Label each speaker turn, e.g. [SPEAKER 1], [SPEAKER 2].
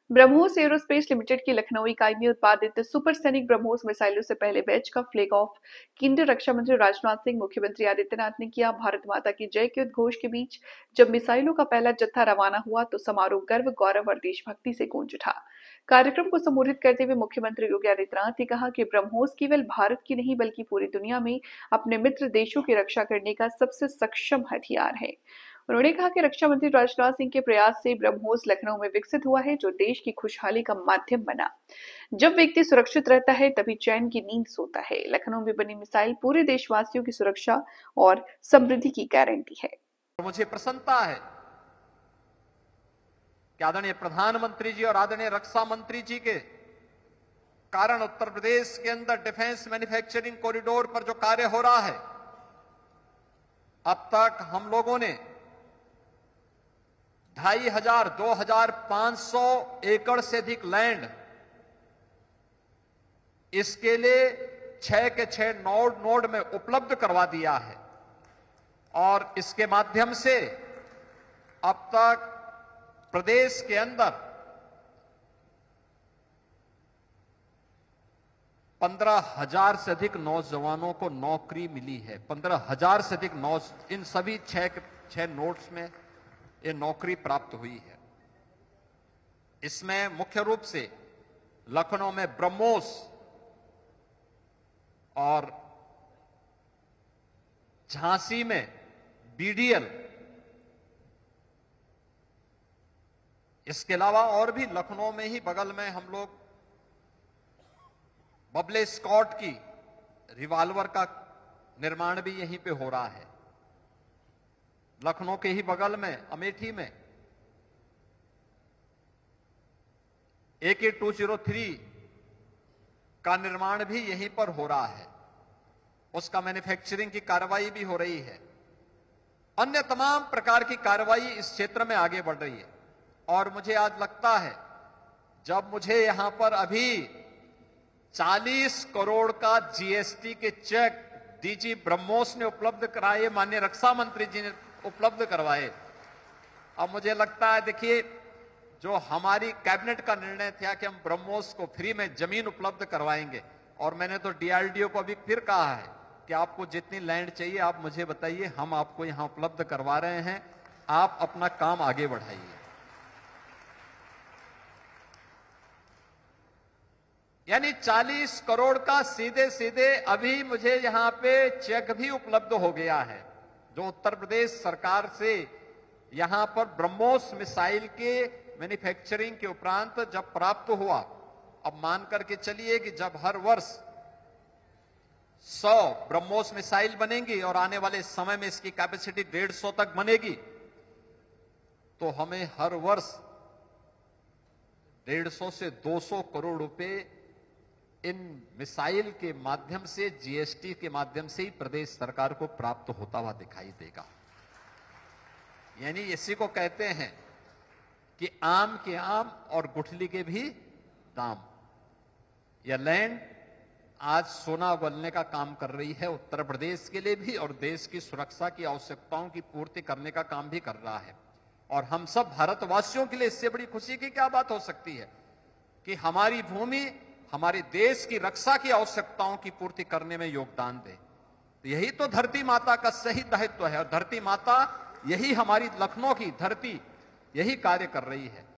[SPEAKER 1] BrahMos aerospace limited की लखनऊ इकाई में उत्पादित सुपरसोनिक ब्रह्मोस मिसाइलों से पहले बैच का फ्लैग ऑफ केंद्रीय रक्षा मंत्री राजनाथ सिंह, मुख्यमंत्री आदित्यनाथ ने किया। भारत माता की जय के उद्घोष के बीच जब मिसाइलों का पहला जत्था रवाना हुआ तो समारोह गर्व, गौरव और देशभक्ति से गूंज उठा। कार्यक्रम को संबोधित करते हुए मुख्यमंत्री योगी आदित्यनाथ ने कहा कि ब्रह्मोस केवल भारत की नहीं बल्कि पूरी दुनिया में अपने मित्र देशों की रक्षा करने का सबसे सक्षम हथियार है। उन्होंने कहा कि रक्षा मंत्री राजनाथ सिंह के प्रयास से ब्रह्मोस लखनऊ में विकसित हुआ है, जो देश की खुशहाली का माध्यम बना। जब व्यक्ति सुरक्षित रहता है तभी चैन की नींद सोता है। लखनऊ में बनी मिसाइल पूरे देशवासियों की सुरक्षा और समृद्धि की गारंटी है।
[SPEAKER 2] मुझे प्रसन्नता है कि आदरणीय प्रधानमंत्री जी और आदरणीय रक्षा मंत्री जी के कारण उत्तर प्रदेश के अंदर डिफेंस मैन्युफैक्चरिंग कॉरिडोर पर जो कार्य हो रहा है, अब तक हम लोगों ने 2500 2500 एकड़ से अधिक लैंड इसके लिए 6 के 6 नोड में उपलब्ध करवा दिया है और इसके माध्यम से अब तक प्रदेश के अंदर 15,000 से अधिक नौजवानों को नौकरी मिली है। 15,000 से अधिक इन सभी 6 नोड्स में ये नौकरी प्राप्त हुई है। इसमें मुख्य रूप से लखनऊ में ब्रह्मोस और झांसी में बीडीएल, इसके अलावा और भी लखनऊ में ही बगल में हम लोग बबले स्कॉट की रिवॉल्वर का निर्माण भी यहीं पे हो रहा है। लखनऊ के ही बगल में अमेठी में AK-203 का निर्माण भी यहीं पर हो रहा है। उसका मैन्युफैक्चरिंग की कार्रवाई भी हो रही है। अन्य तमाम प्रकार की कार्रवाई इस क्षेत्र में आगे बढ़ रही है और मुझे आज लगता है जब मुझे यहां पर अभी 40 करोड़ का जीएसटी के चेक डीजी ब्रह्मोस ने उपलब्ध कराए, माननीय रक्षा मंत्री जी ने उपलब्ध करवाए। अब मुझे लगता है, देखिए, जो हमारी कैबिनेट का निर्णय था कि हम ब्रह्मोस को फ्री में जमीन उपलब्ध करवाएंगे और मैंने तो डीआरडीओ को अभी फिर कहा है कि आपको जितनी लैंड चाहिए आप मुझे बताइए, हम आपको यहां उपलब्ध करवा रहे हैं, आप अपना काम आगे बढ़ाइए। यानी 40 करोड़ का सीधे सीधे अभी मुझे यहां पे चेक भी उपलब्ध हो गया है, जो उत्तर प्रदेश सरकार से यहां पर ब्रह्मोस मिसाइल के मैन्युफैक्चरिंग के उपरांत जब प्राप्त हुआ। अब मान करके चलिए कि जब हर वर्ष 100 ब्रह्मोस मिसाइल बनेंगी और आने वाले समय में इसकी कैपेसिटी 150 तक बनेगी, तो हमें हर वर्ष 150 से 200 करोड़ रुपए इन मिसाइल के माध्यम से, जीएसटी के माध्यम से ही प्रदेश सरकार को प्राप्त होता हुआ दिखाई देगा। यानी इसी को कहते हैं कि आम के आम और गुठली के भी दाम। यह लैंड आज सोना उगलने का काम कर रही है उत्तर प्रदेश के लिए भी और देश की सुरक्षा की आवश्यकताओं की पूर्ति करने का काम भी कर रहा है। और हम सब भारतवासियों के लिए इससे बड़ी खुशी की क्या बात हो सकती है कि हमारी भूमि हमारे देश की रक्षा की आवश्यकताओं की पूर्ति करने में योगदान दे। तो यही तो धरती माता का सही दायित्व है और धरती माता, यही हमारी लखनऊ की धरती यही कार्य कर रही है।